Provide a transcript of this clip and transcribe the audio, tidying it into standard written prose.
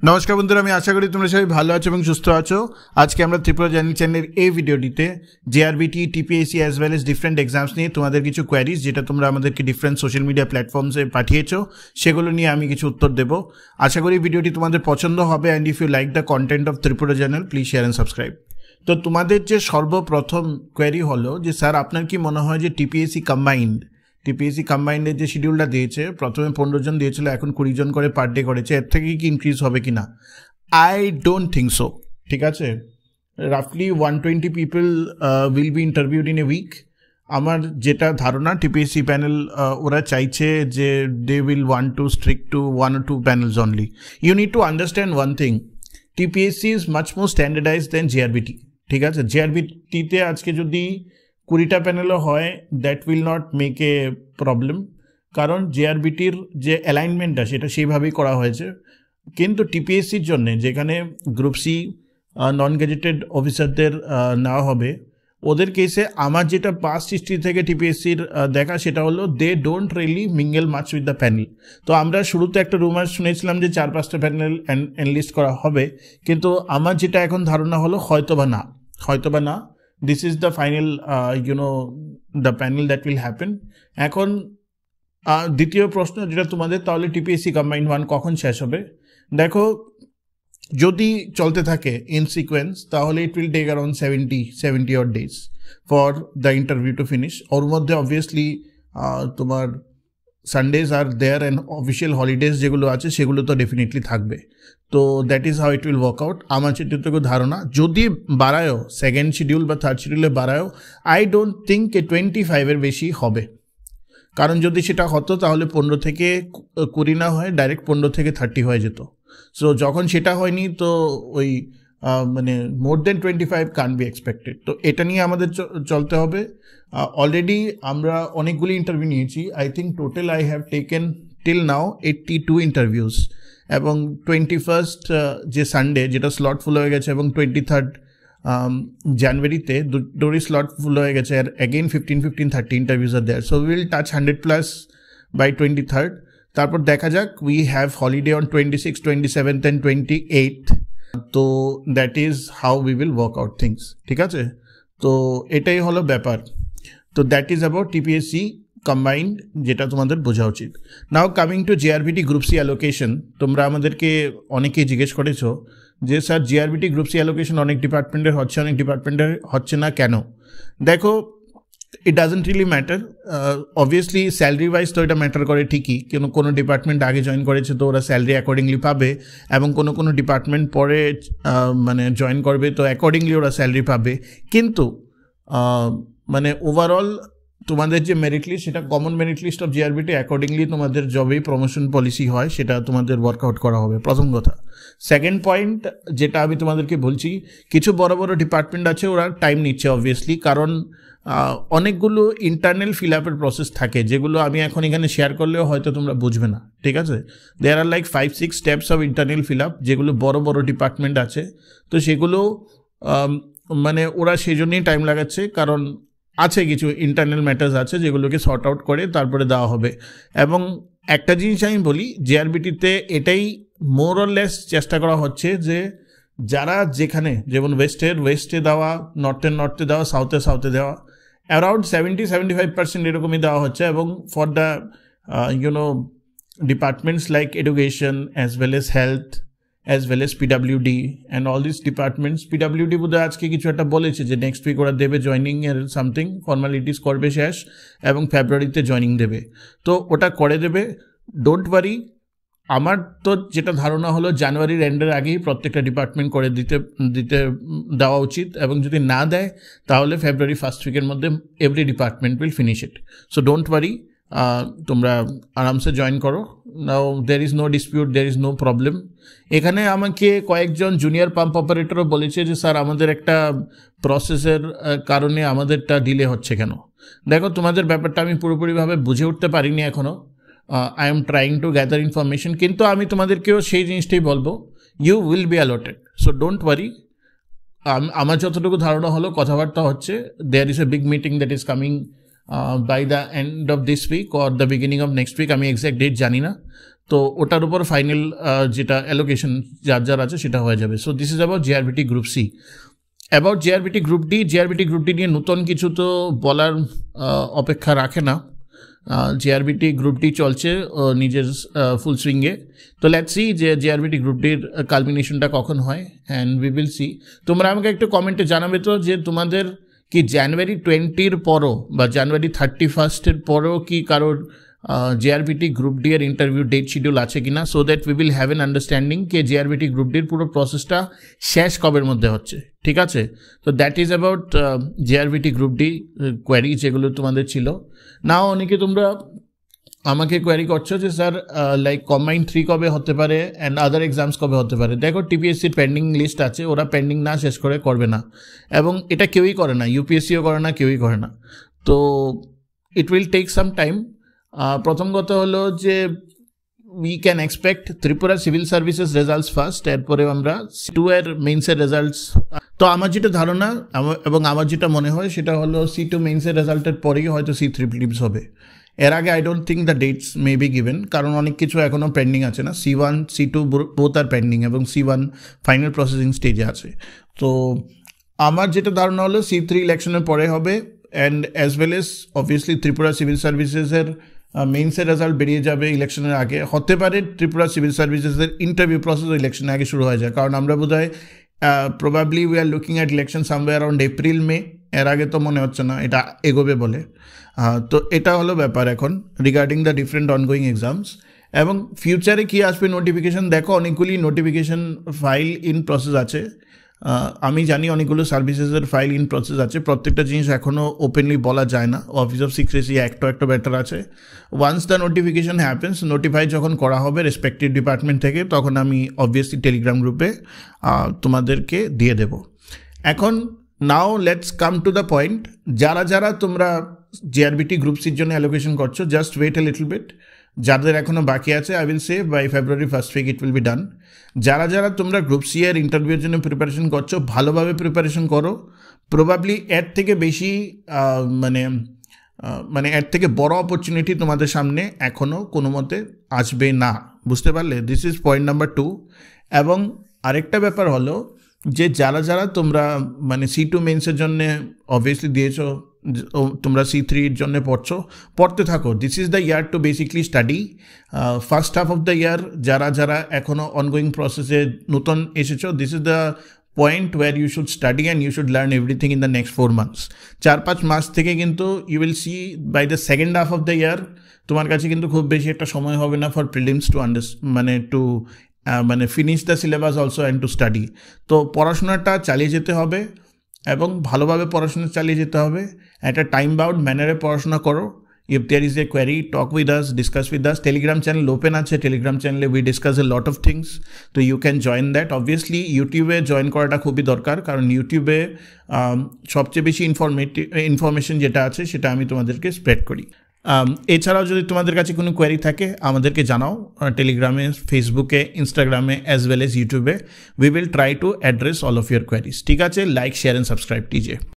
নমস্কার বন্ধুরা, আমি আশা করি তোমরা সবাই ভালো আছো এবং সুস্থ আছো। আজকে আমরা ত্রিপুরা জার্নি চ্যানেলের এই ভিডিওটিতে JRBT, TPSC as well S different exams নিয়ে তোমাদের কিছু কোয়ারিজ যেটা তোমরা আমাদেরকে ডিফারেন্ট সোশ্যাল মিডিয়া প্ল্যাটফর্মসে পাঠিয়েছো, সেগুলো নিয়ে আমি কিছু উত্তর দেবো। আশা করি ভিডিওটি তোমাদের পছন্দ হবে। And if you like the content of Tripura journal, please share and subscribe. তো তোমাদের যে সর্বপ্রথম কোয়ারি হলো যে স্যার আপনার কি মনে হয় যে টিপিএসসি কম্বাইন্ডের যে শিডিউলটা দিয়েছে, প্রথমে 15 জন দিয়েছিল, এখন 20 জন করে পার ডে করেছে, এর থেকে কি ইনক্রিজ হবে কি না? I don't think so. ঠিক আছে, রাফলি 120 people will be interviewed in a week. আমার যেটা ধারণা টিপিএসসি প্যানেল ওরা চাইছে যে they will want to stick to 1 or 2 panels only. You need to understand one thing, TPSC is much more standardised than GRBT. ঠিক আছে, জিআরবিটিতে আজকে যদি 20টা প্যানেলও হয়, that will not make a problem, কারণ জিআরবিটির যে অ্যালাইনমেন্টটা সেটা সেইভাবেই করা হয়েছে। কিন্তু টিপিএসসির জন্য যেখানে গ্রুপ সি নন গেজেটেড অফিসারদের নেওয়া হবে, ওদের কেসে আমার যেটা পাস্ট হিস্ট্রি থেকে টিপিএসসির দেখা সেটা হলো they don't really mingle much with the panel. তো আমরা শুরুতে একটা রুমার শুনেছিলাম যে 4-5টা প্যানেল এনলিস্ট করা হবে, কিন্তু আমার যেটা এখন ধারণা হলো হয়তোবা না। This is the final the panel that will happen. এখন দ্বিতীয় প্রশ্ন যেটা তোমাদের, তাহলে টিপিএসসি কম্বাইন্ড 1 কখন শেষ হবে? দেখো, যদি চলতে থাকে ইন সিকোয়েন্স, তাহলে it will take around 70 odd days for the interview to finish. ওর মধ্যে অবভিয়াসলি তোমার Sundays are there and official holidays যেগুলো আছে সেগুলো তো ডেফিনেটলি থাকবে। তো that is how it will work out. আমার যেটুকু ধারণা, যদি বাড়ায়ও সেকেন্ড শিডিউল বা থার্ড শিডিউলে বাড়ায়ও, আই ডোন্ট থিঙ্ক 25-এর বেশি হবে। কারণ যদি সেটা হতো তাহলে 15 থেকে 20 না হয় ডাইরেক্ট 15 থেকে 30 হয়ে যেত। সো যখন সেটা হয়নি, তো ওই মানে মোর দেন 25 কান্ট বি এক্সপেক্টেড। তো এটা নিয়ে আমাদের চলতে হবে। অলরেডি আমরা অনেকগুলি ইন্টারভিউ নিয়েছি। I think total I have taken till now 82 interviews, এবং 21st যে সানডে যেটা স্লট ফুল হয়ে গেছে, এবং 23rd জানুয়ারিতে দুটোরই স্লট ফুল হয়ে গেছে। আর again 15-30 interviews are there. So will touch 100+ by 23rd। তারপর দেখা যাক, we have holiday on 26, 27 and 28th। তো that is how we will work out things. ঠিক আছে, তো এটাই হলো ব্যাপার। তো that is about TPSC combined, যেটা তোমাদের বোঝা উচিত। Now coming to GRBT group C allocation. তোমরা আমাদেরকে অনেকেই জিজ্ঞেস করেছো যে sir GRBT group C allocation অনেক ডিপার্টমেন্টের হচ্ছে, অনেক ডিপার্টমেন্টের হচ্ছে না কেন? দেখো, it doesn't really matter. Obviously salary wise তো এটা ম্যাটার করে ঠিকই, কোনো ডিপার্টমেন্ট আগে জয়েন করেছে তো ওরা স্যালারি অ্যাকর্ডিংলি পাবে, এবং কোনো ডিপার্টমেন্ট পরে মানে জয়েন করবে তো অ্যাকর্ডিংলি ওরা স্যালারি পাবে। কিন্তু মানে ওভারঅল তোমাদের যে মেরিট লিস্ট, সেটা common merit list of GRBT, accordingly তোমাদের জবেই প্রমোশন পলিসি হয়, সেটা তোমাদের ওয়ার্কআউট করা হবে, প্রথম কথা। সেকেন্ড পয়েন্ট যেটা আমি তোমাদেরকে বলছি, কিছু বড় ডিপার্টমেন্ট আছে, ওরা টাইম নিচ্ছে অবভিয়াসলি, কারণ অনেকগুলো ইন্টারনাল ফিল আপের প্রসেস থাকে, যেগুলো আমি এখন এখানে শেয়ার করলেও হয়তো তোমরা বুঝবে না। ঠিক আছে, there are like 5-6 steps of internal fill up, যেগুলো বড় ডিপার্টমেন্ট আছে। তো সেগুলো মানে ওরা সেই জন্যই টাইম লাগাচ্ছে, কারণ আছে কিছু ইন্টারনাল ম্যাটার্স আছে যেগুলোকে সর্ট আউট করে তারপরে দেওয়া হবে। এবং একটা জিনিস আমি বলি, জিআরবিটিতে এটাই মোর অর লেস চেষ্টা করা হচ্ছে যে যারা যেখানে, যেমন ওয়েস্টে দেওয়া, নর্থে দেওয়া, সাউথে দেওয়া, অ্যারাউন্ড 70-75% এরকমই দেওয়া হচ্ছে। এবং for the departments like education as well S health as well as PWD and all these departments, PWD বোধহয় আজকে কিছু একটা বলেছে যে নেক্সট উইক ওরা দেবে জয়নিং এর সামথিং ফর্মালিটিস করবে শেষ, এবং ফেব্রুয়ারিতে জয়নিং দেবে। তো ওটা করে দেবে, ডোন্ট ওয়ারি। আমার তো যেটা ধারণা হলো জানুয়ারির এন্ডের আগেই প্রত্যেকটা ডিপার্টমেন্ট করে দিতে দেওয়া উচিত, এবং যদি না দেয় তাহলে ফেব্রুয়ারি ফার্স্ট উইকের মধ্যে every department will finish it. So don't worry, তোমরা আরামসে জয়েন করো। Now there is no dispute, there is no problem. এখানে আমাকে কয়েকজন জুনিয়র পাম্প অপারেটরও বলেছে যে স্যার আমাদের একটা প্রসেসের কারণে আমাদেরটা ডিলে হচ্ছে কেন। দেখো, তোমাদের ব্যাপারটা আমি পুরোপুরিভাবে বুঝে উঠতে পারিনি এখনও। I am trying to gather information, কিন্তু আমি তোমাদেরকেও সেই জিনিসটাই বলবো, you will be allotted. So don't worry. আমার যতটুকু ধারণা হলো, কথাবার্তা হচ্ছে, there is a big meeting that is coming by the end of this week or the beginning of next week, আমি এক্সাক্ট ডেট জানি না। তো ওটার উপর ফাইনাল যেটা অ্যালোকেশন যার আছে সেটা হয়ে যাবে। So this is about GRBT group C. About GRBT group D, GRBT group D নিয়ে নতুন কিছু তো বলার অপেক্ষা রাখে না। জিআরবিটি গ্রুপ ডি চলছে নিজের ফুল সুইংয়ে। তো লেটস সি যে জিআরবিটি গ্রুপ ডির কালমিনেশনটা কখন হয়, অ্যান্ড উই উইল সি। তোমরা আমাকে একটু কমেন্টে জানাবে তো যে তোমাদের কি জানুয়ারি 20 পরও বা জানুয়ারি 31 পরও কি কারোর জিআরবিটি গ্রুপ ডি এর ইন্টারভিউ ডেট শিডিউল আছে কিনা, so that we will have an understanding K GRBT group ডির পুরো প্রসেসটা শেষ কবের মধ্যে হচ্ছে। ঠিক আছে, তো that is about GRBT group D query যেগুলো তোমাদের ছিল। নাও অনেকে তোমরা আমাকে কোয়ারি করছো যে স্যার লাইক কম্বাইন্ড 3 কবে হতে পারে অ্যান্ড আদার এক্সামস কবে হতে পারে। দেখো টিপিএসসির পেন্ডিং লিস্ট আছে, ওরা পেন্ডিং না শেষ করে করবে না, এবং এটা কেউই করে না, ইউপিএসসিও করে না, কেউই করে না। তো it will take some time. প্রথম কথা হলো যে we can expect Tripura civil services results first, এরপরে আমরা C2 এর মেইনসের রেজাল্টস। তো আমার যেটা ধারণা এবং আমার যেটা মনে হয় সেটা হলো C2 মেইনসের রেজাল্টের পরেই হয়তো C3 প্রিলিমস হবে। এর আগে I don't think the dates may be given, কারণ অনেক কিছু এখনও পেন্ডিং আছে না। C1 C2 বোথ আর পেন্ডিং, এবং C1 ফাইনাল প্রসেসিং স্টেজে আছে। তো আমার যেটা ধারণা হলো C3 ইলেকশনের পরে হবে, and as well as obviously Tripura civil সার্ভিসেসের মেইনসের রেজাল্ট বেরিয়ে যাবে ইলেকশনের আগে। হতে পারে ত্রিপুরা সিভিল সার্ভিসেসের ইন্টারভিউ প্রসেস ইলেকশনের আগে শুরু হয়ে যায়, কারণ আমরা বোধহয় probably we are looking at election somewhere around April May, এর আগে তো মনে হচ্ছে না এটা এগোবে বলে। তো এটা হলো ব্যাপার এখন regarding the different ongoing exams. এবং ফিউচারে কী আসবে নোটিফিকেশান, দেখো অনেকগুলি নোটিফিকেশান ফাইল ইন প্রসেস আছে। আমি জানি অনেকগুলো সার্ভিসেসের ফাইল ইন প্রসেস আছে, প্রত্যেকটা জিনিস এখনও ওপেনলি বলা যায় না, অফিস অফ সিক্রেসি একটা ব্যাটার আছে। Once the notification happens, notify যখন করা হবে রেসপেক্টিভ ডিপার্টমেন্ট থেকে, তখন আমি অবভিয়াসলি টেলিগ্রাম গ্রুপে তোমাদেরকে দিয়ে দেব। এখন now let's come to the point. যারা তোমরা জিআরবিটি গ্রুপ সির জন্য অ্যালোকেশন করছো, just wait a little bit. যাদের এখনও বাকি আছে I will say by February 1st week it will be done. যারা তোমরা গ্রুপ সি এর ইন্টারভিউর জন্য প্রিপারেশন করছো, ভালোভাবে প্রিপারেশন করো। প্রবাবলি এর থেকে বেশি মানে এর থেকে বড় অপরচুনিটি তোমাদের সামনে এখনও কোনো মতে আসবে না, বুঝতে পারলে? This is point number 2। এবং আরেকটা ব্যাপার হলো যে যারা তোমরা মানে C2 মেন্সের জন্যে অবভিয়াসলি দিয়েছো, তোমরা C3-র জন্য পড়তে থাকো। This is the year to basically study. First half of the year যারা এখনও অনগোয়িং প্রসেসে নতুন এসেছো, this is the point where you should study and you should learn everything in the next 4 months। 4-5 মাস থেকে কিন্তু you will see by the second half of the year তোমার কাছে কিন্তু খুব বেশি একটা সময় হবে না for prelims to finish the syllabus also and to study. তো পড়াশোনাটা চালিয়ে যেতে হবে এবং ভালোভাবে পড়াশোনা চালিয়ে যেতে হবে। একটা টাইম বাউন্ড ম্যানারে পড়াশোনা করো। If there is a query, talk with us, discuss with us. Telegram channel open আছে, টেলিগ্রাম চ্যানেলে we discuss a lot of things, তো you can join that. Obviously ইউটিউবে জয়েন করাটা খুবই দরকার, কারণ ইউটিউবে সবচেয়ে বেশি ইনফরমেশন যেটা আছে সেটা আমি তোমাদেরকে স্প্রেড করি। এছাড়াও যদি তোমাদের কাছে কোনো কোয়ারি থাকে আমাদেরকে জানাও, টেলিগ্রামে, ফেসবুকে, ইনস্টাগ্রামে অ্যাজ ওয়েল এজ ইউটিউবে। We will try to address all of your queries. ঠিক আছে, like, share and subscribe TJ.